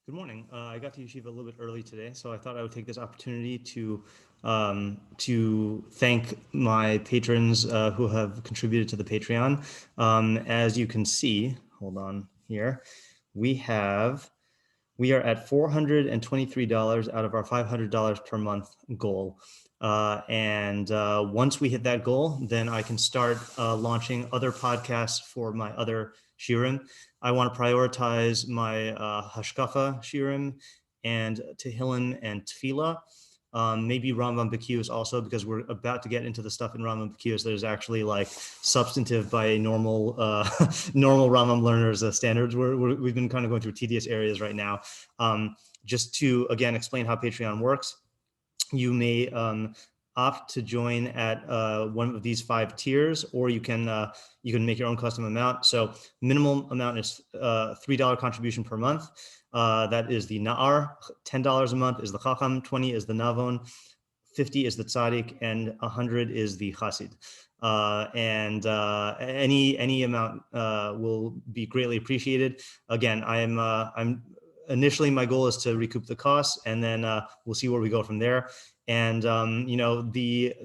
Good morning. I got to yeshiva a little bit early today, so I thought I would take this opportunity to thank my patrons who have contributed to the Patreon. As you can see, hold on here, we are at $423 out of our $500 per month goal. And once we hit that goal, then I can start launching other podcasts for my other shiurim. I want to prioritize my hashkafa shiurim and tehillim and tefilah. Maybe Rambam Bekius also, because we're about to get into the stuff in Rambam Bekius that is actually like substantive by normal normal Rambam learners standards. We've been kind of going through tedious areas right now. Just to again explain how Patreon works, you may opt to join at one of these 5 tiers, or you can make your own custom amount. So minimum amount is $3 contribution per month. That is the na'ar. $10 a month is the chacham. 20 is the navon. 50 is the tzaddik, and 100 is the chassid. Any amount will be greatly appreciated. Again, I'm initially my goal is to recoup the costs, and then we'll see where we go from there. And the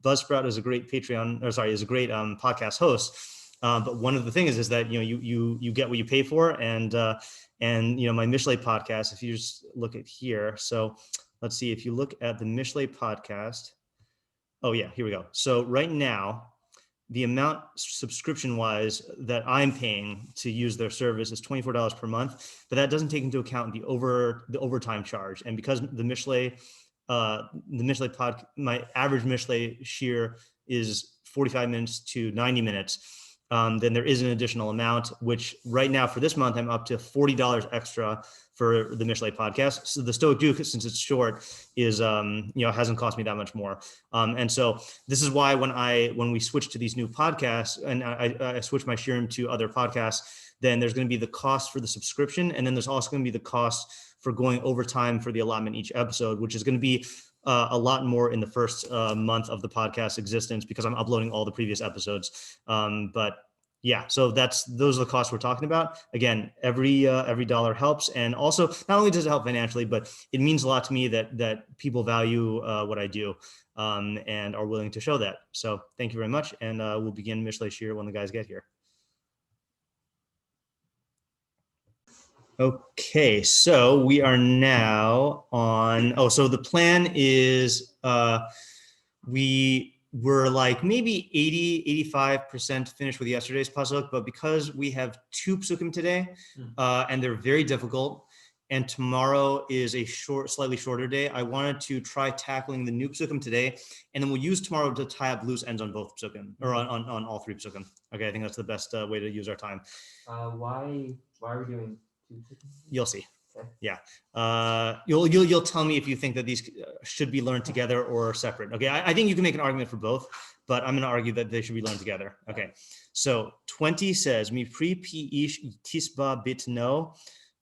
Buzzsprout is a great podcast host. But one of the things is that you get what you pay for, and my Mishlei podcast. If you just look at here, so let's see. If you look at the Mishlei podcast, oh yeah, here we go. So right now, the amount subscription-wise that I'm paying to use their service is $24 per month, but that doesn't take into account the overtime charge. And because the Mishlei my average Mishlei shiur is 45 minutes to 90 minutes, then there is an additional amount, which right now for this month, I'm up to $40 extra for the Mishlei podcast. So the Stoic Jew, since it's short, is hasn't cost me that much more. And so this is why when we switch to these new podcasts, and I switch my shiurim to other podcasts, then there's going to be the cost for the subscription, and then there's also going to be the cost for going overtime for the allotment each episode, which is going to be a lot more in the first month of the podcast existence, because I'm uploading all the previous episodes. But yeah, so those are the costs we're talking about. Again, every dollar helps, and also not only does it help financially, but it means a lot to me that people value what I do and are willing to show that. So thank you very much, and we'll begin Mishlei shiur when the guys get here. Okay, so we are now on. So the plan is we're like maybe 80-85% finished with yesterday's pasuk, but because we have 2 pesukim today, and they're very difficult, and tomorrow is a slightly shorter day, I wanted to try tackling the new pesukim today, and then we'll use tomorrow to tie up loose ends on both pesukim, or on all 3 pesukim. Okay, I think that's the best way to use our time. Why are we doing 2 pesukim? You'll see. Okay. Yeah, you'll tell me if you think that these should be learned together or separate. Okay, I think you can make an argument for both, but I'm going to argue that they should be learned together. Okay, so 20 says, "Mi pri pi ish tisba bit no,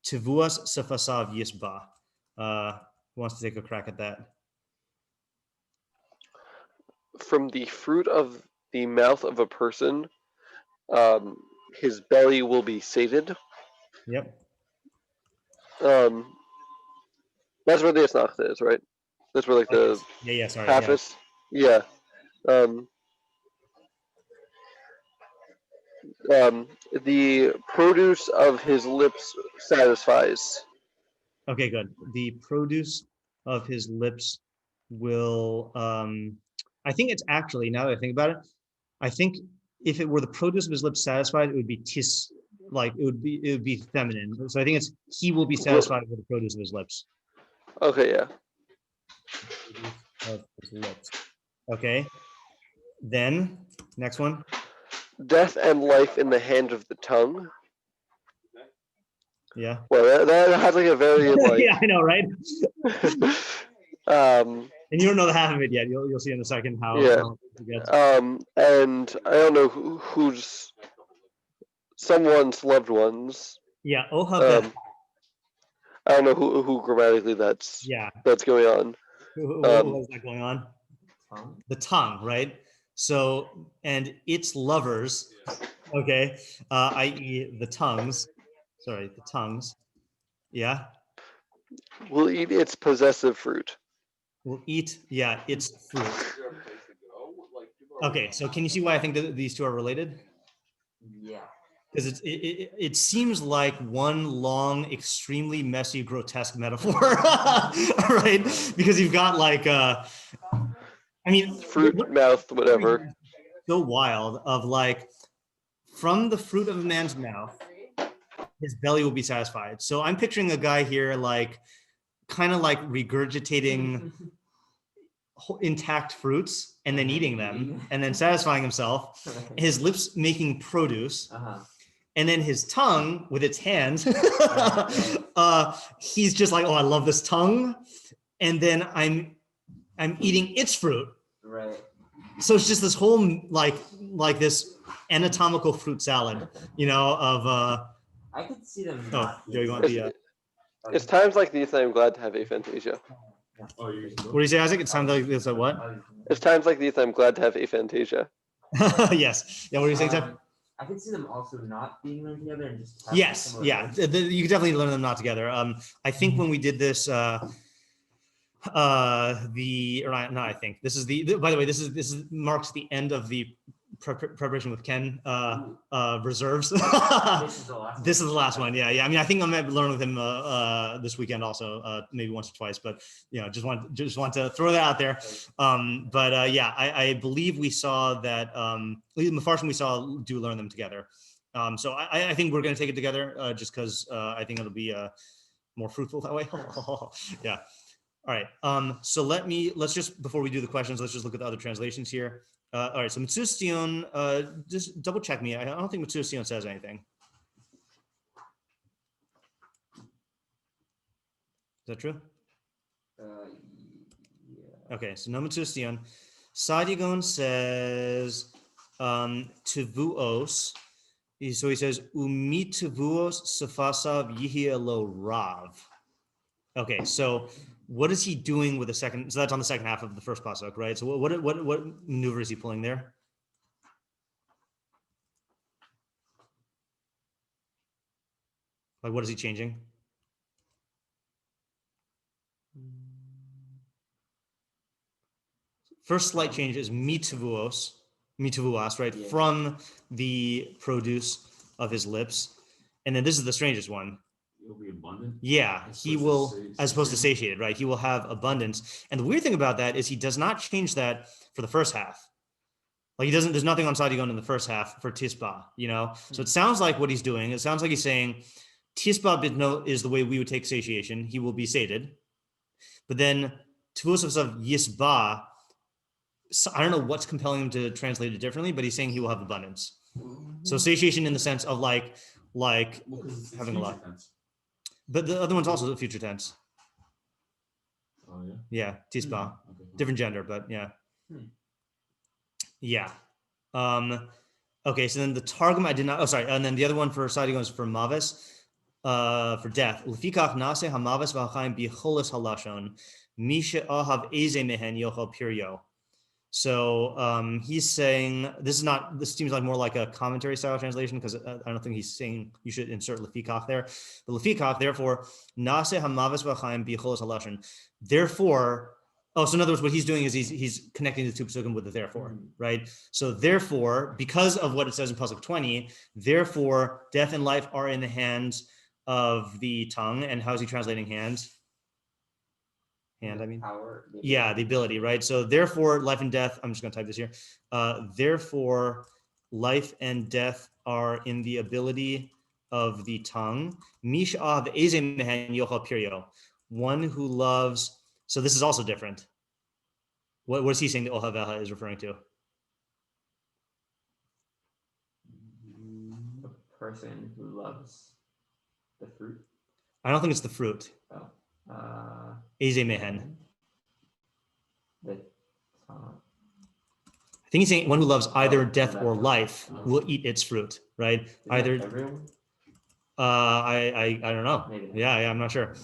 tivuas sefasav yisba." Who wants to take a crack at that? From the fruit of the mouth of a person, his belly will be sated. Yep. That's where the Asnacht is, right? That's where like the sorry. Hafis. Yeah. The produce of his lips satisfies. Okay, good. The produce of his lips will. I think it's actually, now that I think about it, I think if it were the produce of his lips satisfied, it would be tis. Like it would be feminine. So I think it's he will be satisfied with the produce of his lips. Okay, yeah. Of his lips. Okay. Then next one. Death and life in the hand of the tongue. Yeah. Well, that has like a very like. Yeah, I know, right? And you don't know the half of it yet. You'll see in a second how. Yeah. How it gets. And I don't know who's someone's loved ones. Yeah. I don't know who grammatically that's going on. What is that going on? The tongue, right? So, and its lovers, okay, i.e. the tongues. Yeah. Will eat its possessive fruit. Will eat, yeah, its fruit. Okay, so can you see why I think that these two are related? Yeah. Because it seems like one long, extremely messy, grotesque metaphor, right? Because you've got like, I mean, Fruit, mouth, whatever. so wild of like, from the fruit of a man's mouth, his belly will be satisfied. So I'm picturing a guy here, like, kind of like regurgitating intact fruits and then eating them and then satisfying himself, his lips making produce. And then his tongue with its hands, he's just like, oh, I love this tongue. And then I'm eating its fruit. Right. So it's just this whole like this anatomical fruit salad, you know, of I could see them. There you want the It's times like these that I'm glad to have aphantasia. what do you say, Isaac? It's time like this what? It's times like these that I'm glad to have aphantasia. Yes. Yeah, what are you saying, Tim? I could see them also not being learned together and just yes, yeah. You could definitely learn them not together. I think when we did this I think this is the by the way, this is marks the end of the preparation with Ken reserves. This is the last one. Yeah. I mean, I think I'm gonna learn with him this weekend also, maybe once or twice, but you know, just want to throw that out there. Yeah, I believe we saw that Mefarshim we saw do learn them together. So I think we're gonna take it together just because I think it'll be more fruitful that way. Yeah. All right. So let's just, before we do the questions, let's just look at the other translations here. All right. So Metzusion, just double check me. I don't think Metzusion says anything. Is that true? Yeah. Okay. So no Metzusion. Sadigon says Tevuos. So he says Umi Tevuos Safasav Yihi Elo Rav. Okay. So what is he doing with the second? So that's on the second half of the first pasuk, right? So what maneuver is he pulling there? Like, what is he changing? First slight change is mitavuos, right? Yeah. From the produce of his lips. And then this is the strangest one. He'll be abundant. Yeah, he will, as opposed to satiated, right? He will have abundance. And the weird thing about that is he does not change that for the first half. Like he doesn't, there's nothing on Sadigon in the first half for tisba, you know? So it sounds like what he's doing, it sounds like he's saying, tisba is the way we would take satiation. He will be sated. But then tvusos of yisba, I don't know what's compelling him to translate it differently, but he's saying he will have abundance. So satiation in the sense of like having a lot. Tense. But the other one's also the future tense. Oh yeah. Yeah, tisba, different gender, but yeah. Yeah. Okay, so then the Targum I did not. Oh, sorry. And then the other one for Sadigon is for mavis, for death. Lefikach nase hamavis v'hachaim bicholas halashon misha ahav eze mehen yochel pirio. So he's saying this seems like more like a commentary style translation because I don't think he's saying you should insert lefikach there. But lefikach, therefore, nase hamavis v'chaim bicholas halashon. Therefore. Oh, so in other words, what he's doing is he's connecting the two pesukim with the therefore, right? So therefore, because of what it says in pasuk 20, therefore death and life are in the hands of the tongue. And how is he translating hands? Hand, I mean. Power. Yeah, the ability, right? So therefore, life and death. I'm just going to type this here. Therefore, life and death are in the ability of the tongue. Mish'ah eze mehen yochal pirio. One who loves. So this is also different. What is he saying that Ohaveha is referring to? A person who loves the fruit. I don't think it's the fruit. Oh. Eze mehen. I think he's saying one who loves either death or life will eat its fruit, right? Either. Everyone? I don't know. Maybe. Yeah, I'm not sure.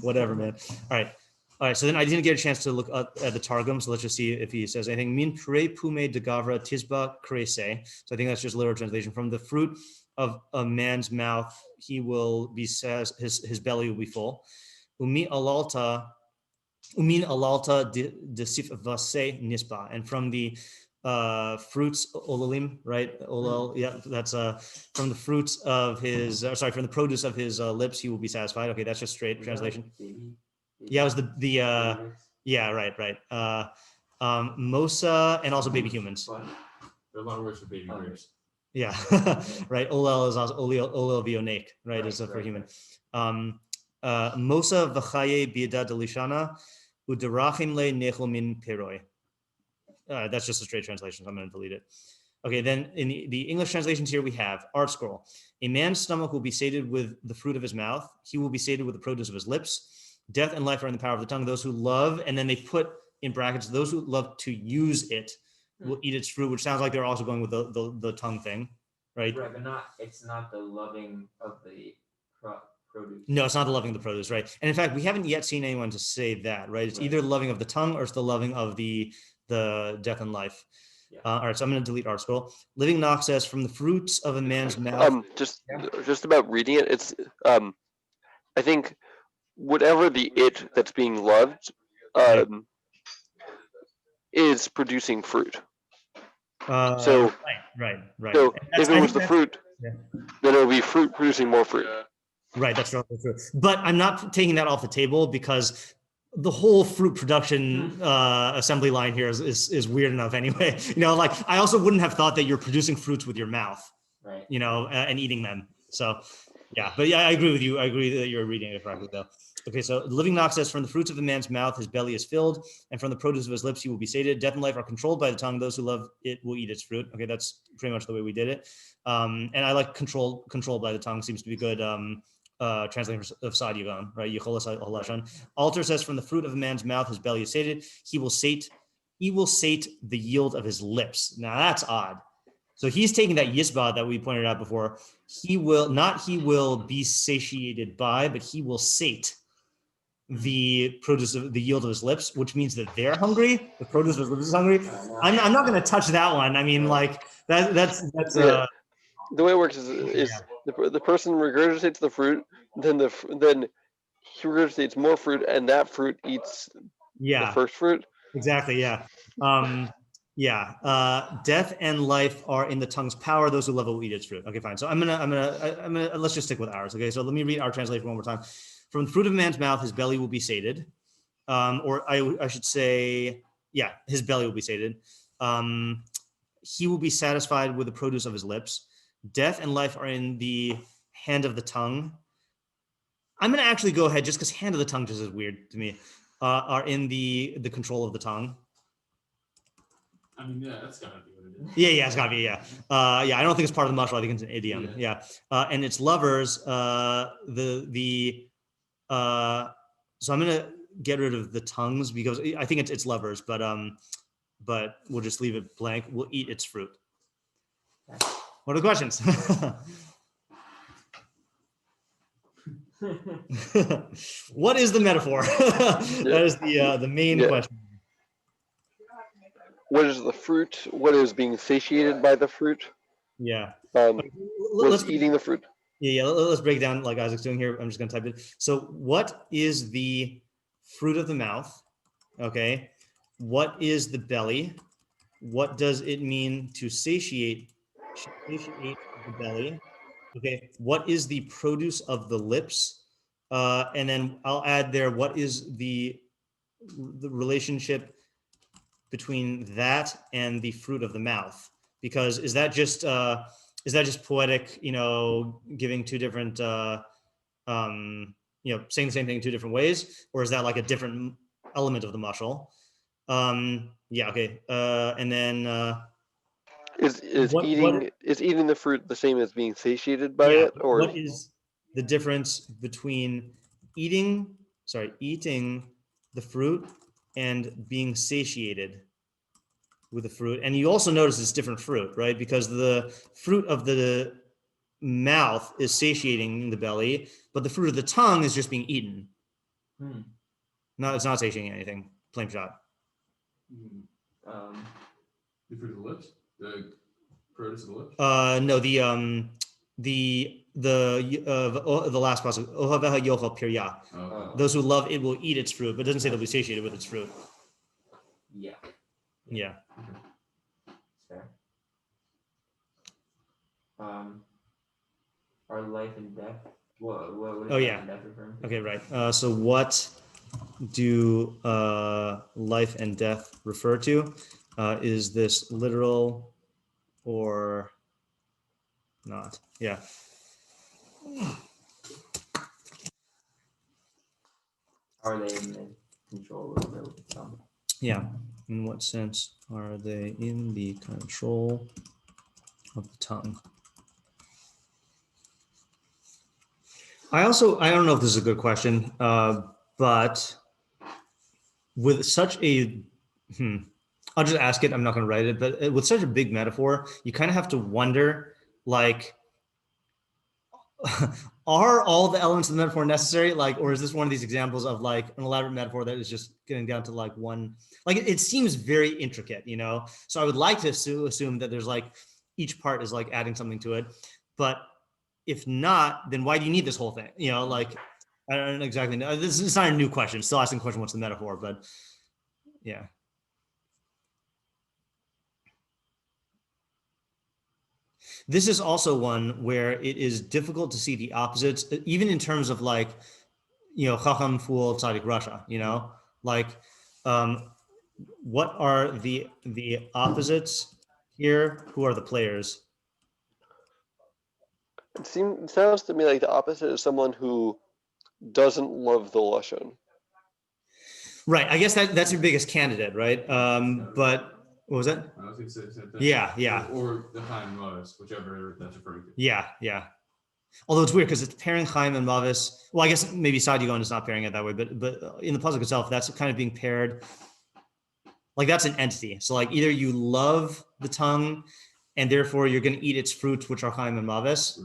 Whatever, man. All right. So then I didn't get a chance to look at the Targum. So let's just see if he says anything. Min pre pume de gavra tisba krese. So I think that's just literal translation from the fruit of a man's mouth, he will be says his belly will be full. Umin alalta de sifvase nispa, and from the fruits olalim, right? Olal, yeah, that's from the fruits of his from the produce of his lips he will be satisfied. Okay, that's just straight translation. Yeah, it was the yeah, right. Mosa and also baby humans. There are a lot of words for baby grapes. Yeah, right. Olel is also olel vionek, right? Is for human. Mosa v'chaye biada delishana uderachim le nechol min peroi. That's just a straight translation, so I'm going to delete it. Okay, then in the English translations here we have Art Scroll. A man's stomach will be sated with the fruit of his mouth. He will be sated with the produce of his lips. Death and life are in the power of the tongue. Those who love, and then they put in brackets, those who love to use it will eat its fruit, which sounds like they're also going with the tongue thing, right? Right, but it's not the loving of the produce. No, it's not the loving of the produce, right? And in fact, we haven't yet seen anyone to say that, right? It's either the loving of the tongue or it's the loving of the death and life. Yeah. All right, so I'm going to delete Art Scroll. Living Knox says, from the fruits of a man's mouth. Just about reading it, it's I think whatever the it that's being loved is producing fruit. So right. So if it was the fruit, then it would be fruit producing more fruit. Right, that's true. But I'm not taking that off the table because the whole fruit production assembly line here is weird enough anyway. Like I also wouldn't have thought that you're producing fruits with your mouth, right? And eating them. So yeah, but yeah, I agree with you. I agree that you're reading it correctly though. Okay, so Living Knox says, from the fruits of a man's mouth, his belly is filled, and from the produce of his lips, he will be sated. Death and life are controlled by the tongue. Those who love it will eat its fruit. Okay, that's pretty much the way we did it. And I like controlled by the tongue seems to be good. Translation of Saad Yuvan, right? Alter says, from the fruit of a man's mouth, his belly is sated. He will sate the yield of his lips. Now that's odd. So he's taking that yisba that we pointed out before. He will be satiated by, but he will sate the produce of the yield of his lips, which means that they're hungry. The produce of his lips is hungry. I'm not going to touch that one. I mean, like that's the way it works is the person regurgitates the fruit, then he regurgitates more fruit, and that fruit eats the first fruit. Exactly. Yeah. Death and life are in the tongue's power. Those who love it will eat its fruit. Okay, fine. So I'm gonna let's just stick with ours. Okay, so let me read our translation one more time. From the fruit of a man's mouth, his belly will be sated. Or I should say, his belly will be sated. He will be satisfied with the produce of his lips. Death and life are in the hand of the tongue. I'm going to actually go ahead, just because hand of the tongue just is weird to me, are in the control of the tongue. I mean, yeah, that's got to be what it is. Yeah, it's got to be, I don't think it's part of the mushroom. I think it's an idiom. Yeah. And its lovers, so I'm going to get rid of the tongues because I think it's lovers, but we'll just leave it blank. We'll eat its fruit. What are the questions? What is the metaphor? That is the main question. What is the fruit? What is being satiated by the fruit? Yeah. What's eating the fruit? Yeah. Let's break down like Isaac's doing here. I'm just going to type it. So what is the fruit of the mouth? Okay. What is the belly? What does it mean to satiate the belly? Okay. What is the produce of the lips? And then I'll add there, what is the relationship between that and the fruit of the mouth? Because is that just poetic, giving two different, saying the same thing in two different ways, or is that like a different element of the mashal? Okay. And then is eating the fruit the same as being satiated by it, or what is the difference between eating the fruit and being satiated with the fruit? And you also notice it's different fruit, right? Because the fruit of the mouth is satiating the belly, but the fruit of the tongue is just being eaten. No, it's not satiating anything. Plain shot. The fruit of the lips? The produce of the lips? No, the last pasuk, Ohaveha yochel pirya. Okay. Those who love it will eat its fruit, but it doesn't say they'll be satiated with its fruit. Yeah. Yeah. Fair. Are life and death? What is Oh, life yeah. and death referring to? Okay, right. So what do life and death refer to? Is this literal or not? Yeah. Are they in the control of the tongue? Yeah. In what sense are they in the control of the tongue? I don't know if this is a good question, but with such a, I'll just ask it. I'm not going to write it, but with such a big metaphor, you kind of have to wonder, like, are all the elements of the metaphor necessary? Like, or is this one of these examples of like an elaborate metaphor that is just getting down to like one, like it seems very intricate, you know? So I would like to assume that there's like, each part is like adding something to it, but if not, then why do you need this whole thing? You know, like, I don't exactly know. This is not a new question. Still asking the question, what's the metaphor? But yeah. This is also one where it is difficult to see the opposites, even in terms of like, you know, Chacham, Fool, Tzaddik, Rasha, you know, like, what are the opposites here? Who are the players? It sounds to me like the opposite is someone who doesn't love the lashon. Right. I guess that's your biggest candidate, right? But what was that? I was going to say the same thing. Yeah. Or the Chaim Mavis, whichever that's referring to. Yeah. Although it's weird because it's pairing Chaim and Mavis. Well, I guess maybe Sadigon is not pairing it that way, but in the pasuk itself, that's kind of being paired. Like that's an entity. So like either you love the tongue, and therefore you're going to eat its fruits, which are Chaim and Mavis,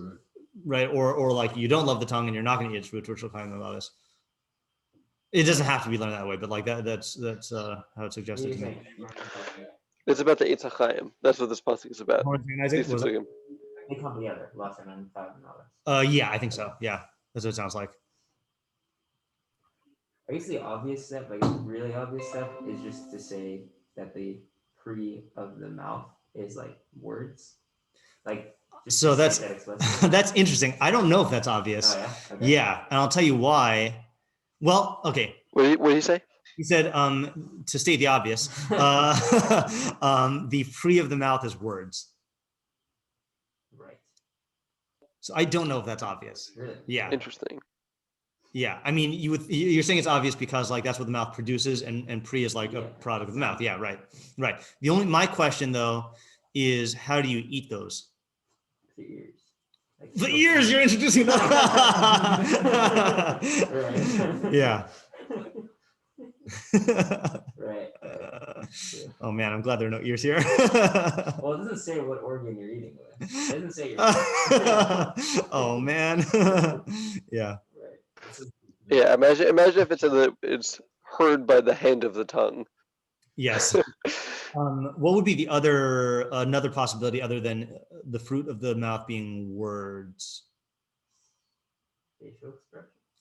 right? Or like you don't love the tongue and you're not going to eat its fruits, which are Chaim and Mavis. It doesn't have to be learned that way, but like that's how it's suggested to me. It's about the Eitz HaChaim. That's what this pasuk is about. They come together, lesson and five and all Yeah, I think so. Yeah, that's what it sounds like. I guess the obvious step, like really obvious step, is just to say that the pre of the mouth is like words. Like so that's that's interesting. I don't know if that's obvious. Oh, yeah? Okay. Yeah, and I'll tell you why. Well, okay. What did he say? He said, to state the obvious, the pre of the mouth is words. Right. So I don't know if that's obvious. Really? Yeah. Interesting. Yeah, I mean, you're saying it's obvious because like that's what the mouth produces, and pre is like a product of the mouth. Yeah, right. My question though is how do you eat those? The ears. Like, the ears. You're introducing them. Yeah. Right. Oh man, I'm glad there are no ears here. Well, it doesn't say what organ you're eating with. It doesn't say your Oh man. Yeah. Yeah, imagine if it's heard by the hand of the tongue. Yes. What would be the another possibility other than the fruit of the mouth being words? Facial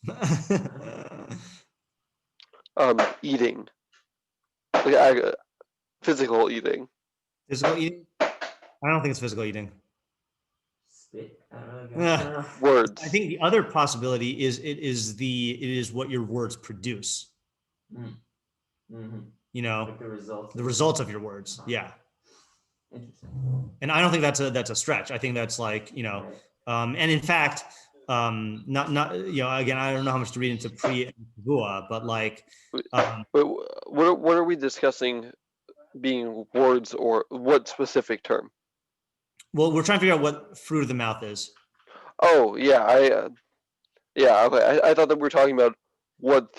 expression. Eating. Like, physical eating. Physical eating? I don't think it's physical eating. Spit. I don't know. Words. I think the other possibility is it is what your words produce. Mm-hmm. You know, like the results of your words. Yeah. Interesting. And I don't think that's a stretch. I think that's like, you know, and in fact, not you know, again, I don't know how much to read into pre-Gua, but like, what are we discussing being words, or what specific term? Well, we're trying to figure out what fruit of the mouth is. Oh yeah, okay. I thought that we were talking about what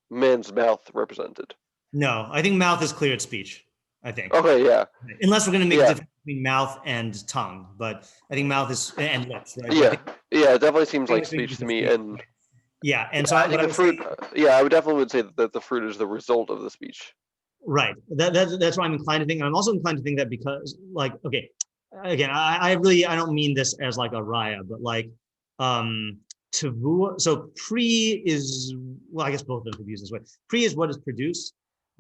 man's mouth represented. No, I think mouth is clear at speech. I think. Okay, yeah. Unless we're going to make a difference between mouth and tongue, but I think mouth is and lips, right? Yeah, it definitely seems like speech to me, and yeah, and so I think the fruit. I would definitely say that the fruit is the result of the speech. Right. That's why I'm inclined to think. And I'm also inclined to think that because, like, okay, again, I don't mean this as like a raya, but like tevuah. So pre is, well, I guess both of them could be used this way. Pre is what is produced,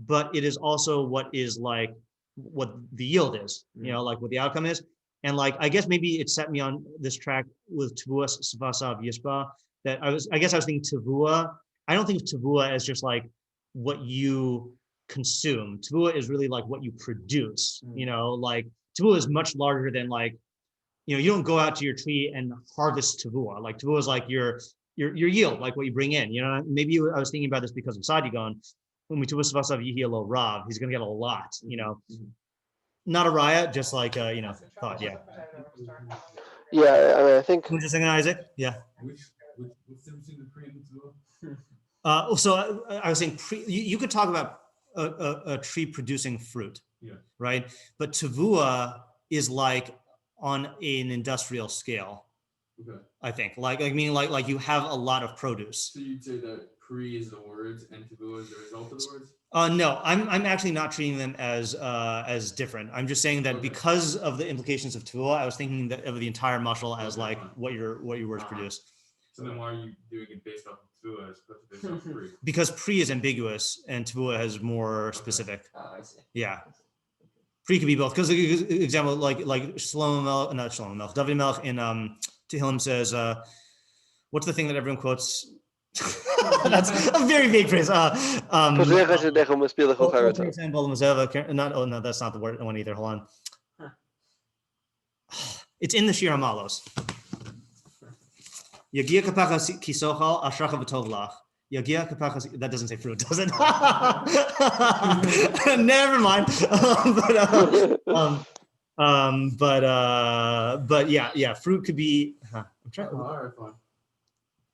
but it is also what is like what the yield is, like what the outcome is. And like, I guess maybe it set me on this track with tevuah svasav yishba, that I guess I was thinking tevuah. I don't think of tevuah as just like what you consume. Tevuah is really like what you produce, like tevuah is much larger than like, you don't go out to your tree and harvest tevuah. Like tevuah is like your yield, like what you bring in. Maybe I was thinking about this because of Sadigon. When we tevuah svasav yihi lo rav, he's gonna get a lot. Not a riot, just like thought. Yeah. Yeah, I mean, I think. Who's just saying, Isaac? Yeah. What's the difference between the pre and the tevuah? So I was saying you could talk about a tree producing fruit, right? But tevuah is like on an industrial scale. Okay. I think like you have a lot of produce. So you'd say that pre is the words and tevuah is the result of the words? No, I'm actually not treating them as different. I'm just saying that because of the implications of tevuah, I was thinking that of the entire mashal as like what your words produce. So then why are you doing it based off of tevuah as opposed to based off of pre? Because pre is ambiguous and tevuah is more specific. I see. Yeah. Pre could be both. Because example, like David Melch in Tehillim says, what's the thing that everyone quotes? That's a very vague phrase. No, that's not the word one either. Hold on. It's in the Shir Hamalos. Yagia kapaka kisochal ashracha v'tovlach. Yagia kapaka. That doesn't say fruit, does it? Never mind. But yeah, fruit could be. I'm trying. All right, fine.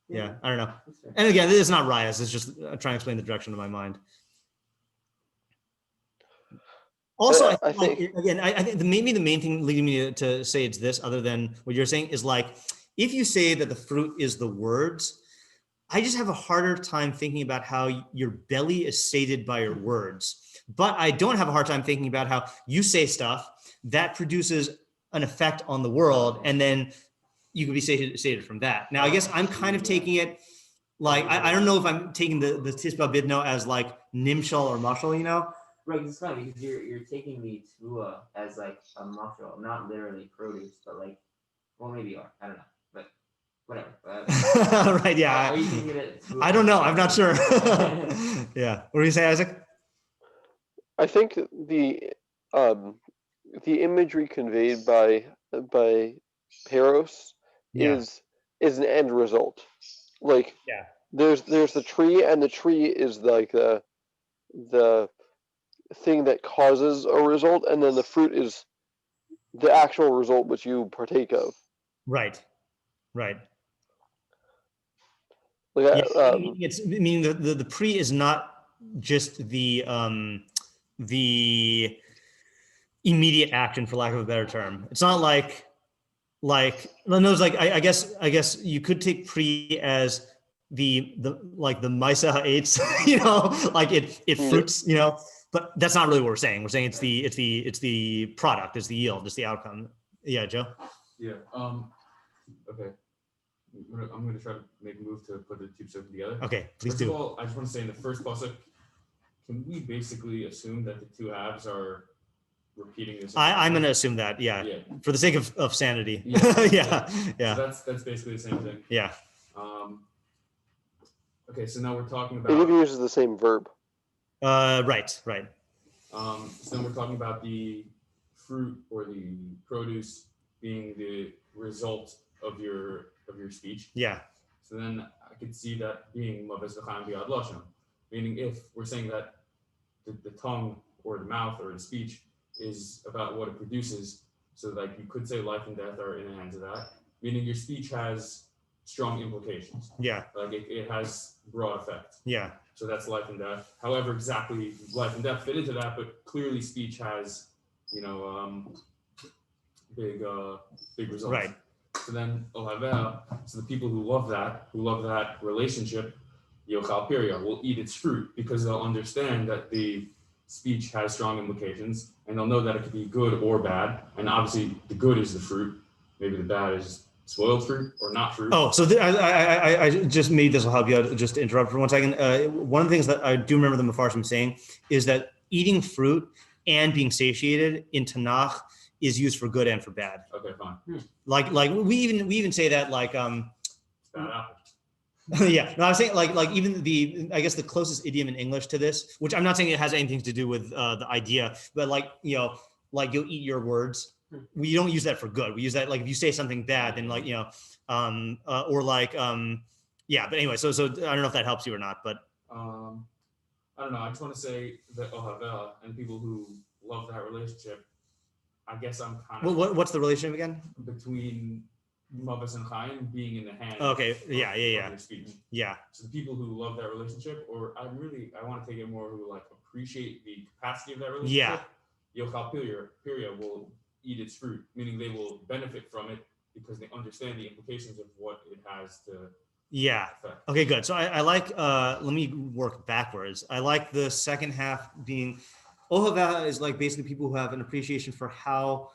Yeah, I don't know. And again, it's not riots. It's just trying to explain the direction of my mind. Also, I think maybe the main thing leading me to say it's this, other than what you're saying, is like, if you say that the fruit is the words, I just have a harder time thinking about how your belly is sated by your words. But I don't have a hard time thinking about how you say stuff that produces an effect on the world, and then you could be sated from that. Now, I guess I'm kind of taking it like, I don't know if I'm taking the tisba bidno as like nimshal or mashal, Right, it's funny because you're taking the tevuah as like a mashal, not literally produce, but like, well, maybe you are. I don't know, but whatever. Right? Yeah. Are you thinking it? I don't know. I'm not sure. Yeah. What do you say, Isaac? I think the imagery conveyed by Peros is an end result. Like, there's the tree, and the tree is like the thing that causes a result, and then the fruit is the actual result which you partake of. Right. Like, it's the pre is not just the immediate action, for lack of a better term. It's not like I guess you could take pre as the Maisa Ha'etz, like it fruits, but that's not really what we're saying. We're saying it's the product, it's the yield, it's the outcome. Yeah, Joe? Yeah. Okay. I'm going to try to make a move to put the two pesukim together. Okay, please First do. of all, I just want to say in the first pasuk, can we basically assume that the two halves are repeating this? I'm going to assume that, yeah, for the sake of sanity. Yeah. Yeah. So that's basically the same thing. Yeah. Okay, so now we're talking about. It even uses the same verb. Right. So then we're talking about the fruit or the produce being the result of your speech. Yeah. So then I could see that being maves v'chaim bi'ad lashon, meaning if we're saying that the tongue or the mouth or the speech is about what it produces, so like you could say life and death are in the hands of that, meaning your speech has strong implications. Yeah. Like it has broad effect. Yeah. So that's life and death. However, exactly life and death fit into that, but clearly speech has, big results. Right. So then, so the people who love that relationship, yochal pirya, will eat its fruit because they'll understand that the speech has strong implications, and they'll know that it could be good or bad. And obviously, the good is the fruit. Maybe the bad is spoiled fruit or not fruit. Oh, so I just, maybe this will help you out, just to interrupt for 1 second. One of the things that I do remember the Mefarshim saying is that eating fruit and being satiated in Tanakh is used for good and for bad. Okay, fine. Like we even say that like Bad apple. yeah, no, I was saying like even I guess the closest idiom in English to this, which I'm not saying it has anything to do with the idea, but like, you know, like you'll eat your words. We don't use that for good. We use that like if you say something bad, then like, you know, or like yeah. But anyway, so I don't know if that helps you or not, but I don't know. I just want to say that Ohavela and people who love that relationship, I guess I'm kind of what's the relationship again? between Mavis and Chaim being in the hand. Okay, of their speech. Yeah. So the people who love that relationship, or I want to take it more who like appreciate the capacity of that relationship. Yeah. Yochal Piria will eat its fruit, meaning they will benefit from it because they understand the implications of what it has to. Yeah. Affect. Okay, good. So I like, let me work backwards. I like the second half being, Ohavah is like basically people who have an appreciation for how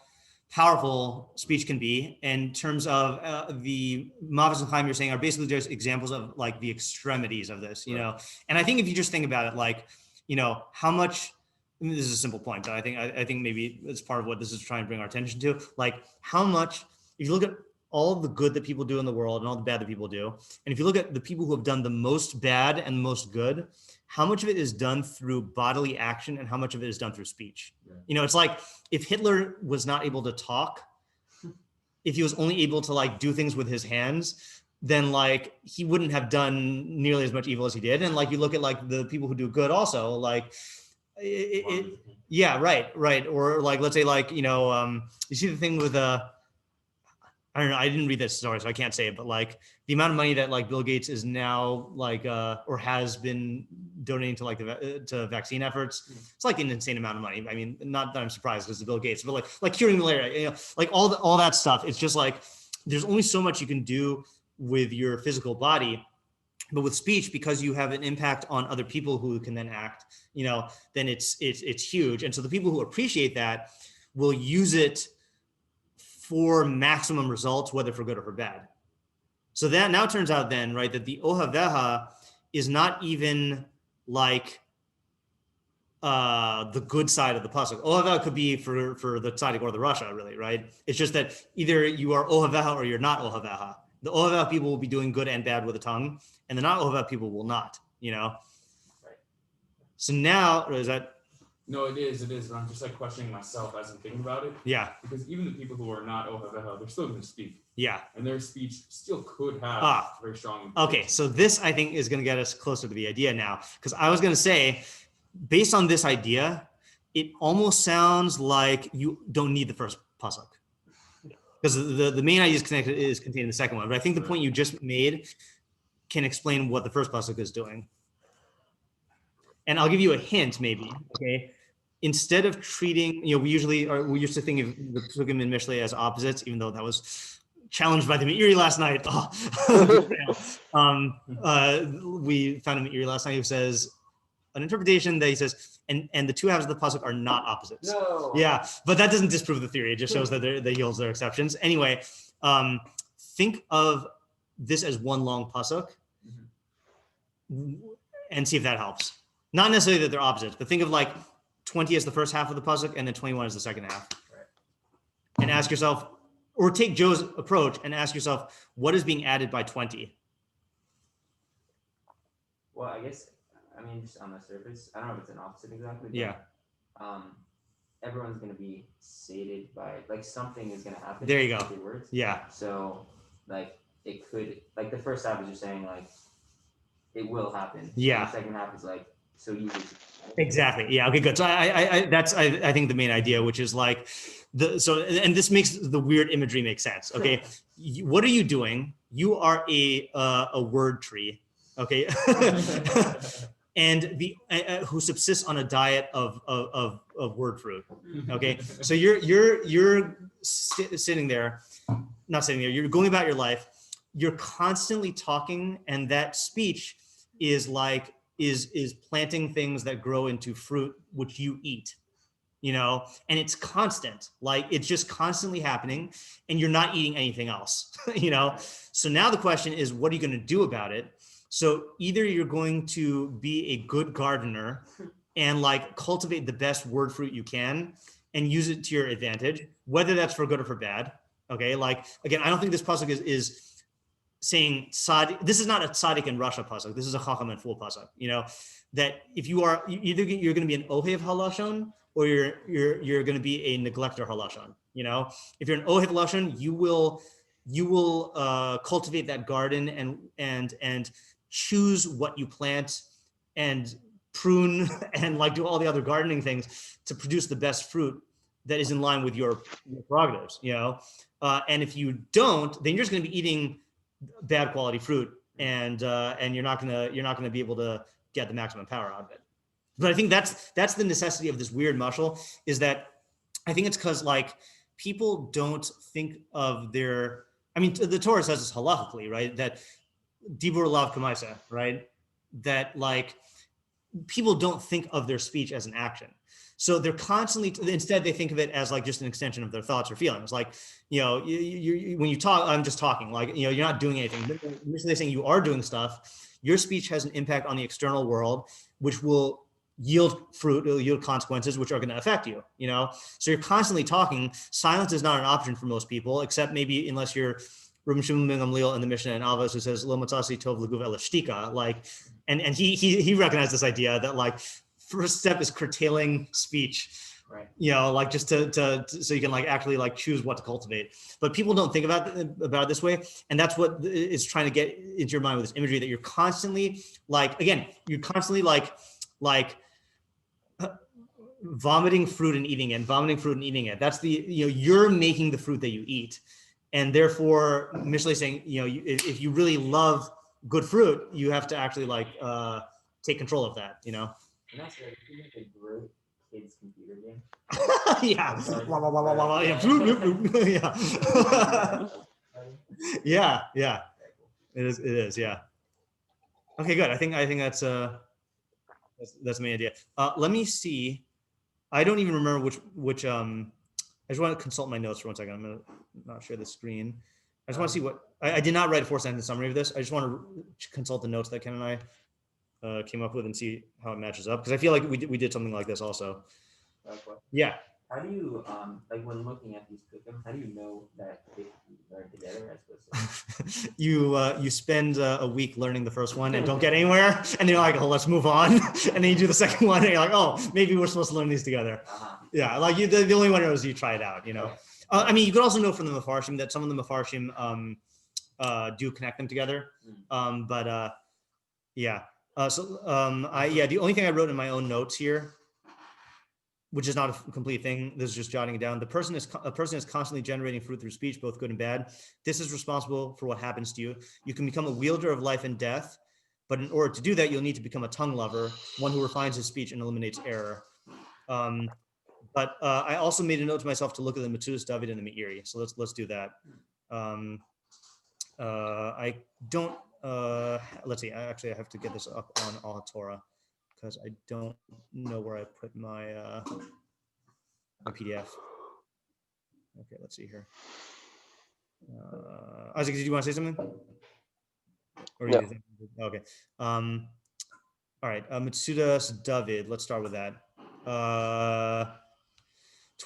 powerful speech can be in terms of the Mavis and Chaim you're saying are basically just examples of like the extremities of this, you know? And I think if you just think about it, like, you know, how much, I mean, this is a simple point, but I think maybe it's part of what this is trying to bring our attention to, like how much, if you look at all of the good that people do in the world and all the bad that people do, and if you look at the people who have done the most bad and the most good, how much of it is done through bodily action and how much of it is done through speech? Yeah. You know, it's like if Hitler was not able to talk, if he was only able to like do things with his hands, then like he wouldn't have done nearly as much evil as he did. And like you look at like the people who do good also, like yeah, right. Or like let's say like, you know, you see the thing with I don't know. I didn't read this story, so I can't say it. But like the amount of money that like Bill Gates is now like or has been donating to like to vaccine efforts, it's like an insane amount of money. I mean, not that I'm surprised because it's Bill Gates, but like curing malaria, you know, like all that stuff. It's just like there's only so much you can do with your physical body, but with speech, because you have an impact on other people who can then act, you know, then it's huge. And so the people who appreciate that will use it for maximum results, whether for good or for bad. So that now turns out then, right, that the Ohaveha is not even like the good side of the pasuk. Ohaveha could be for the tzaddik or the rasha, really, right? It's just that either you are Ohaveha or you're not Ohaveha. The Ohaveha people will be doing good and bad with the tongue, and the not Ohaveha people will not, you know? Right. So now, is that? No, it is, but I'm just like questioning myself as I'm thinking about it. Yeah. Because even the people who are not Ohaveha, they're still going to speak. Yeah. And their speech still could have very strong. Okay, so this I think is going to get us closer to the idea now, because I was going to say, based on this idea, it almost sounds like you don't need the first pasuk, because the main idea is contained in the second one. But I think the point you just made can explain what the first pasuk is doing. And I'll give you a hint, maybe. Okay. Instead of treating, you know, we used to think of the pesukim and Mishlei as opposites, even though that was challenged by the Meiri last night. We found a Meiri last night who says an interpretation that he says, and the two halves of the pasuk are not opposites. No. Yeah, but that doesn't disprove the theory. It just shows that he holds their exceptions. Anyway, think of this as one long pasuk, and see if that helps. Not necessarily that they're opposites, but think of like 20 as the first half of the pasuk and then 21 as the second half. Right. And ask yourself, or take Joe's approach and ask yourself, what is being added by 20? Well, I guess, I mean, just on the surface, I don't know if it's an opposite exactly. But, yeah. Everyone's going to be sated by, like, something is going to happen. There you go. Words. Yeah. So, like, it could, like, the first half is just saying, like, it will happen. Yeah. And the second half is like, so you exactly. Yeah. Okay, good. So I think the main idea, which is like and this makes the weird imagery make sense. Okay. What are you doing? You are a word tree. Okay. And who subsists on a diet of word fruit. Okay. So you're sitting there, not sitting there, you're going about your life. You're constantly talking, and that speech is like, is planting things that grow into fruit, which you eat, you know, and it's constant, like it's just constantly happening and you're not eating anything else, you know? So now the question is, what are you going to do about it? So either you're going to be a good gardener and like cultivate the best word fruit you can and use it to your advantage, whether that's for good or for bad. Okay. Like, again, I don't think this pasuk is saying tzaddik. This is not a tzaddik in Russia pasuk. This is a chacham and fool pasuk, you know, that if you are, either you're going to be an ohev halashon or you're going to be a neglector halashon, you know. If you're an ohev halashon, you will cultivate that garden and choose what you plant and prune and like do all the other gardening things to produce the best fruit that is in line with your prerogatives, you know. And if you don't, then you're just going to be eating bad quality fruit, and you're not gonna be able to get the maximum power out of it. But I think that's the necessity of this weird mashal, is that I think it's because like people don't think of their. I mean, the Torah says this halachically, right? That dibur lav kamaisa, right? That like people don't think of their speech as an action. So they're constantly, instead they think of it as like just an extension of their thoughts or feelings. Like, you know, when you talk, I'm just talking, like, you know, you're not doing anything. They're saying you are doing stuff. Your speech has an impact on the external world, which will yield fruit, it'll yield consequences, which are going to affect you, you know? So you're constantly talking. Silence is not an option for most people, except maybe unless you're Rabbi Shimon ben Gamliel in the Mishnah and Avos, who says, Lo matzasi tov l'guv ela shtika, like, and he recognized this idea that like, first step is curtailing speech, right? You know, like just to so you can like actually like choose what to cultivate. But people don't think about it this way, and that's what is trying to get into your mind with this imagery, that you're constantly like, again, you're constantly like vomiting fruit and eating it, vomiting fruit and eating it. That's the, you know, you're making the fruit that you eat, and therefore Mishlei saying, you know, if you really love good fruit, you have to actually like take control of that, you know. And that's right. If you make a great kids computer game. Yeah. Yeah. Yeah. It is. Yeah. Okay, good. I think that's the main idea. Let me see. I don't even remember which I just want to consult my notes for 1 second. I'm gonna not share the screen. I just want to see what I did not write a 4-sentence summary of this. I just want to consult the notes that Ken and I came up with and see how it matches up, because I feel like we did something like this also. Yeah. How do you like when looking at these pesukim, how do you know that they are together as supposed to? You spend a week learning the first one and don't get anywhere, and then you're like, oh, let's move on, and then you do the second one and you're like, oh, maybe we're supposed to learn these together. Yeah, like the only one is you try it out, you know. I mean, you could also know from the Mefarshim that some of the Mefarshim do connect them together, but yeah. The only thing I wrote in my own notes here, which is not a complete thing, this is just jotting it down. A person is constantly generating fruit through speech, both good and bad. This is responsible for what happens to you. You can become a wielder of life and death, but in order to do that, you'll need to become a tongue lover, one who refines his speech and eliminates error. But I also made a note to myself to look at the Metzudas David and the Meiri. So let's do that. I don't. Let's see. I have to get this up on All Torah, because I don't know where I put my PDF. Okay, let's see here. Isaac, did you want to say something? Or no. Okay. All right. Metzudas David. Let's start with that.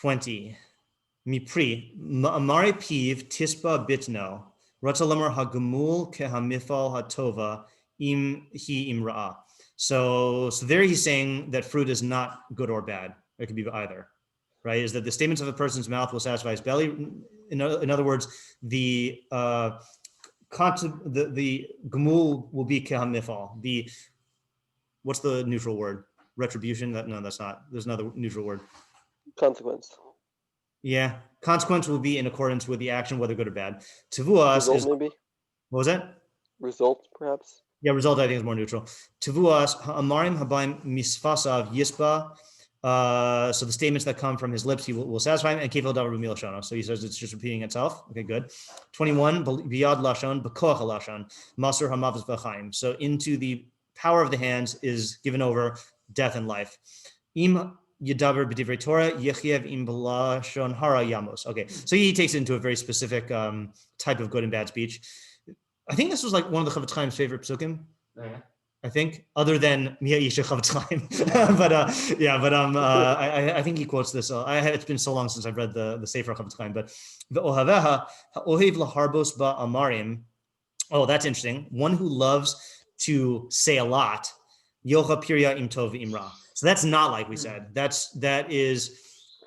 20. Mipri Amari Piv Tispa Bitno. Ratzalamar Hagamul Kehamifal Hatova Im Hi Imra'a. So there he's saying that fruit is not good or bad. It could be either, right? Is that the statements of a person's mouth will satisfy his belly. In other words, the gemul will be kehamifal. What's the neutral word? Retribution? That's not. There's another neutral word. Consequence. Yeah, consequence will be in accordance with the action, whether good or bad. Tevuas is maybe. What was that? Result, perhaps. Yeah, result I think is more neutral. Tevuas ha'amarim habaim misfasav yispa. So the statements that come from his lips, he will satisfy him. And kefil davar b'mil shana. So he says it's just repeating itself. Okay, good. 21 biyad lashon b'koach lashon masur hamavos v'chaim. So into the power of the hands is given over death and life. Im Yedaber b'divrei Torah yechiev im b'lashon hara yamos. Okay, so he takes it into a very specific type of good and bad speech. I think this was like one of the Chavetz Chaim's favorite pesukim. Oh, yeah. I think, other than Mia Isha Chavetz Chaim. I think he quotes this. It's been so long since I've read the Sefer Chavetz Chaim, but the Ohaveha ha'ohev laharbos ba amarim. Oh, that's interesting. One who loves to say a lot. Yocha pirya im tov imra. So that's not like we said. That is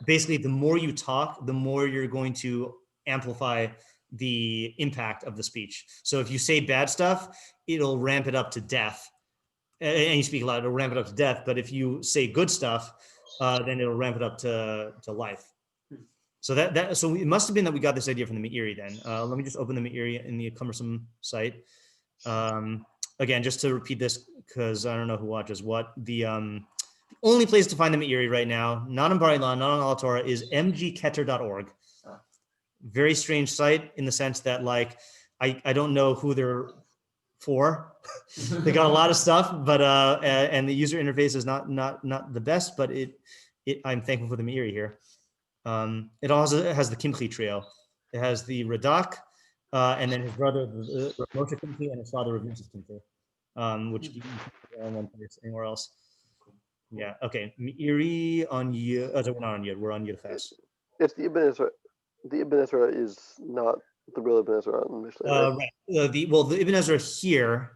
basically the more you talk, the more you're going to amplify the impact of the speech. So if you say bad stuff, it'll ramp it up to death. And you speak a lot, it'll ramp it up to death. But if you say good stuff, then it'll ramp it up to life. So so it must have been that we got this idea from the Meiri then. Let me just open the Meiri in the cumbersome site. Again, just to repeat this, because I don't know who watches what, the only place to find the Meiri right now, not on Bar Ilan, not on Al Torah, is mgketer.org. Very strange site in the sense that, like, I don't know who they're for. They got a lot of stuff, but and the user interface is not the best, but I'm thankful for the Meiri here. It also has the Kimchi trio. It has the Radak, and then his brother Moshe Kimchi, and his father Rav Yosef Kimchi, which you can in one place anywhere else. Yeah. Okay. Meiri on Yud. Oh, so we're not on Yud. We're on Yud Ches. It's the Ibn Ezra. The Ibn Ezra is not the real Ibn Ezra on Mishlei, right? Right. The Ibn Ezra here,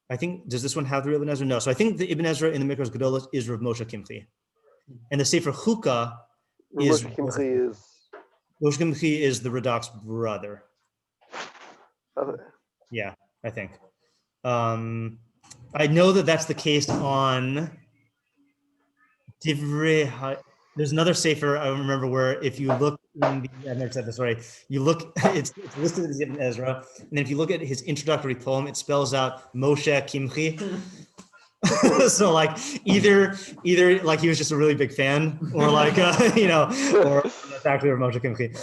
I think, does this one have the real Ibn Ezra? No. So I think the Ibn Ezra in the Mikros Gedolos is Rav Moshe Kimchi, and the Sefer Chukah is Moshe Kimchi is the Radak's brother. Okay. Yeah, I think. I know that that's the case on Divrei. There's another sefer I don't remember where, if you look in the, I've never said this right. You look, it's listed as Ibn Ezra, and then if you look at his introductory poem, it spells out Moshe Kimchi. So like either like he was just a really big fan, or like or that's actually Moshe Kimchi.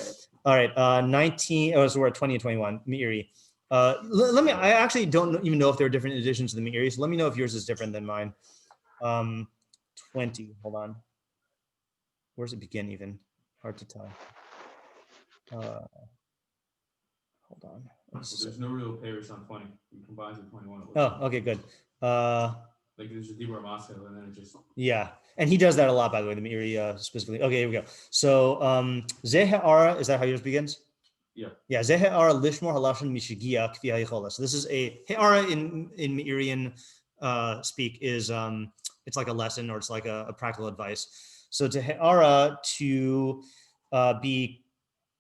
All right, 19. Oh, so we're at 20 and 21. Meiri. Let me. I actually don't even know if there are different editions of the Meiri. So let me know if yours is different than mine. 20. Hold on. Where does it begin? Even hard to tell. Hold on. There's no real pairs on 20. You combine with 21. Oh, okay, good. Like there's a Dibur Moscow, and then it just. Yeah, and he does that a lot, by the way, the Meiri specifically. Okay, here we go. So Zehe'ara, is that how yours begins? Yeah. Yeah, Zehe'ara lishmor halashon mishigia k'vi hayichola. So this is a He'ara in Meirian speak is it's like a lesson, or it's like a practical advice. So to He'ara, to be,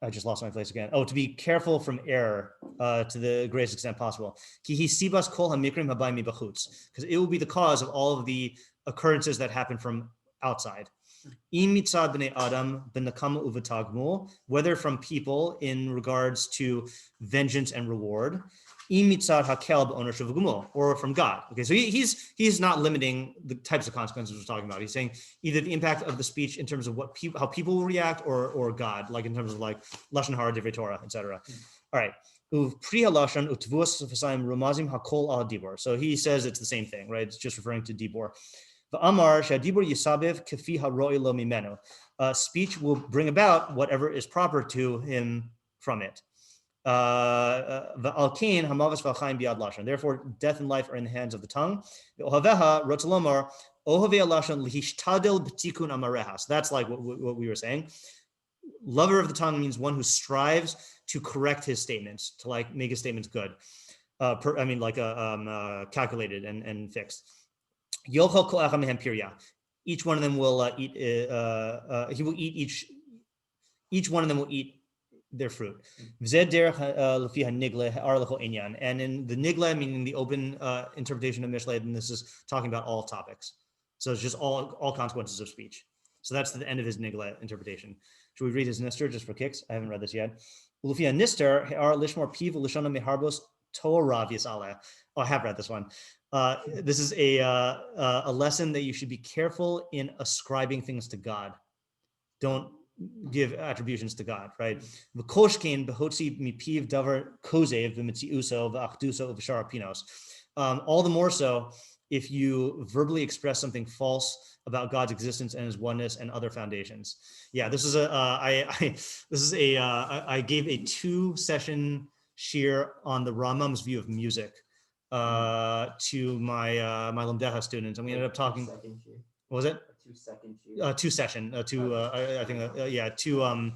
I just lost my place again. Oh, to be careful from error to the greatest extent possible. Because it will be the cause of all of the occurrences that happen from outside. Whether from people in regards to vengeance and reward, or from God. Okay, so he's not limiting the types of consequences we're talking about. He's saying either the impact of the speech in terms of how people will react, or God, like in terms of like lashon hara, divrei Torah, etc. All right. So he says it's the same thing, right? It's just referring to dibor. Speech will bring about whatever is proper to him from it. Therefore, death and life are in the hands of the tongue. So that's like what we were saying. Lover of the tongue means one who strives to correct his statements, to like make his statements good. Calculated and fixed. Each one of them will eat. He will eat each one of them will eat their fruit. And in the nigla, meaning the open interpretation of Mishlei, then this is talking about all topics. So it's just all consequences of speech. So that's the end of his nigla interpretation. Should we read his nistar just for kicks? I haven't read this yet. Nistar lishmor piv lishona meharbos torav yisale. Oh, I have read this one. This is a lesson that you should be careful in ascribing things to God. Don't give attributions to God, right? All the more so if you verbally express something false about God's existence and his oneness and other foundations. Yeah, this is I gave a 2-session shiur on the Rambam's view of music to my my Lamdeha students, and we ended up talking. What was it? A 2-second shiur. 2-session. I think yeah, 2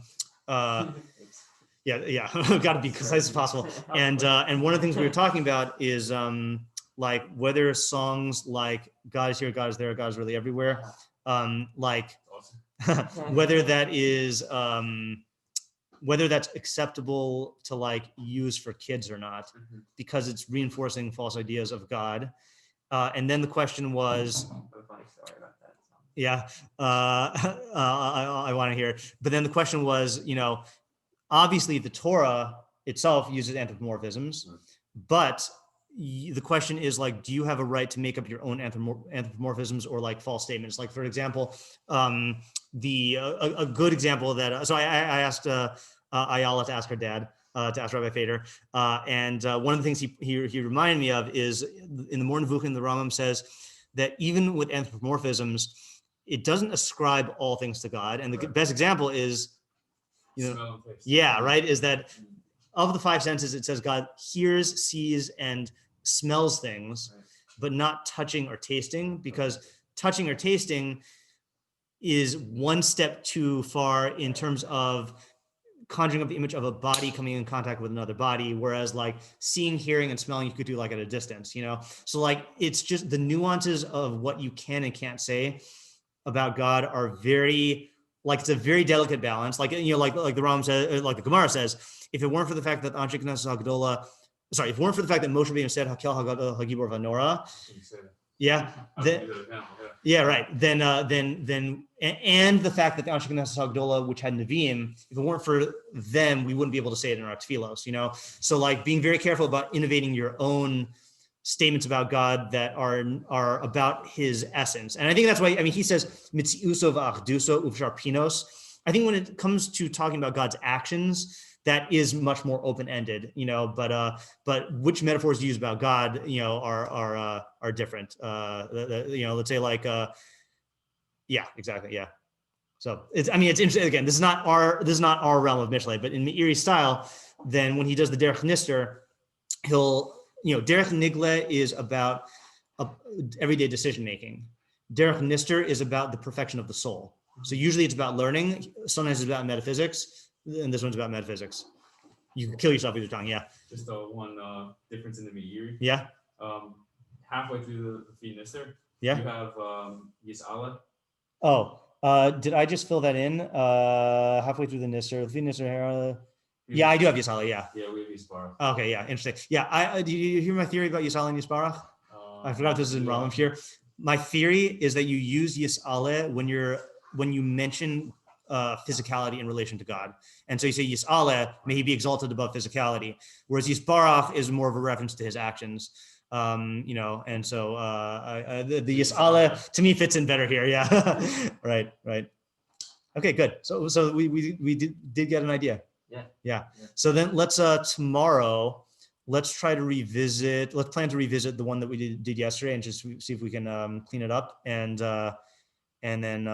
yeah, got to be concise as possible. And one of the things we were talking about is like whether songs like God is here, God is there, God is really everywhere, like whether that is whether that's acceptable to like use for kids or not, because it's reinforcing false ideas of God. And then the question was, yeah, I want to hear. But then the question was, you know, obviously the Torah itself uses anthropomorphisms, but the question is like, do you have a right to make up your own anthropomorphisms or like false statements? Like, for example, a good example of that. So I asked Ayala to ask her dad, to ask Rabbi Fader, and one of the things he reminded me of is in the Morning Nevuchim, the Rambam says that even with anthropomorphisms, it doesn't ascribe all things to God. And the best example is, you know, yeah, right, is that of the 5 senses, it says God hears, sees, and smells things, but not touching or tasting, because touching or tasting is one step too far in terms of conjuring up the image of a body coming in contact with another body, whereas like seeing, hearing, and smelling you could do like at a distance, you know? So like, it's just the nuances of what you can and can't say about God are very, like, it's a very delicate balance. Like, you know, like the Ram says, like the Gemara says, if it weren't for the fact that Anshe Knesset HaGedola, sorry, if it weren't for the fact that Moshe Rabbeinu said Hakel Hagibor Vanora, yeah, yeah, right. Then and the fact that the Anshe Knesset HaGedola, which had Nevi'im, if it weren't for them, we wouldn't be able to say it in our tefilos, you know. So like being very careful about innovating your own statements about God that are about his essence. And I think that's why, I mean, he says, Mitziuso v'achduso uvshar pinos. I think when it comes to talking about God's actions, that is much more open-ended, you know, but which metaphors used about God, you know, are different. You know, let's say like, yeah, exactly. Yeah. So it's interesting. Again, this is not our realm of Mishlei, but in Meiri style, then when he does the derech nistar, he'll, you know, derech nigle is about everyday decision making. Derech nistar is about the perfection of the soul. So usually it's about learning. Sometimes it's about metaphysics, and this one's about metaphysics. You can kill yourself with your tongue. Yeah. Just one difference in the Meiri. Yeah. Halfway through the nistar, yeah, you have Yis'ala. Oh, did I just fill that in? Halfway through the nistar, yeah, I do have Yis'ala, yeah. Yeah, we have Yisbarach. Okay, yeah, interesting. Yeah, do you hear my theory about Yis'ala and Yisbarach? I forgot this is in Rambam here. My theory is that you use Yis'ala when you mention physicality in relation to God. And so you say Yis'ala, may he be exalted above physicality. Whereas Yisbarach is more of a reference to his actions. You know, and so the Yis'ala to me fits in better here. Yeah, right. Okay, good. So we did get an idea. Yeah. So then let's tomorrow, let's plan to revisit the one that we did yesterday and just see if we can clean it up, and then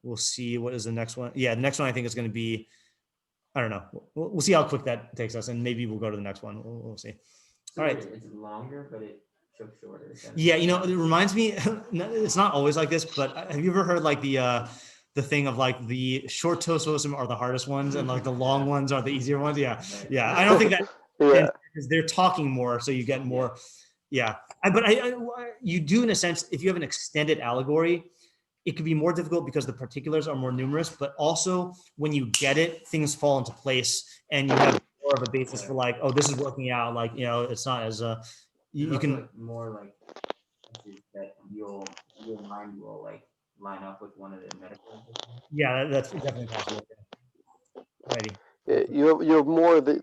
we'll see what is the next one. Yeah, the next one I think is going to be, I don't know. We'll see how quick that takes us, and maybe we'll go to the next one. We'll see. All right. It's longer, but it took shorter. Yeah, you know, it reminds me. It's not always like this, but have you ever heard like the thing of like the short Tososim are the hardest ones and like the long ones are the easier ones? Yeah. I don't think that because they're talking more, so you get more. Yeah, but you do in a sense. If you have an extended allegory, it could be more difficult because the particulars are more numerous. But also when you get it, things fall into place, and you have more of a basis for like, oh, this is working out. Like, you know, it's not as you can like more like that your mind will like line up with one of the metaphors. Yeah, that's definitely possible. Alrighty. Yeah, you have more that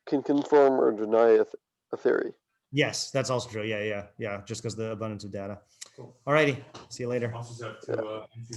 can confirm or deny a theory. Yes, that's also true. Yeah. Just because the abundance of data. Cool. Alrighty. See you later.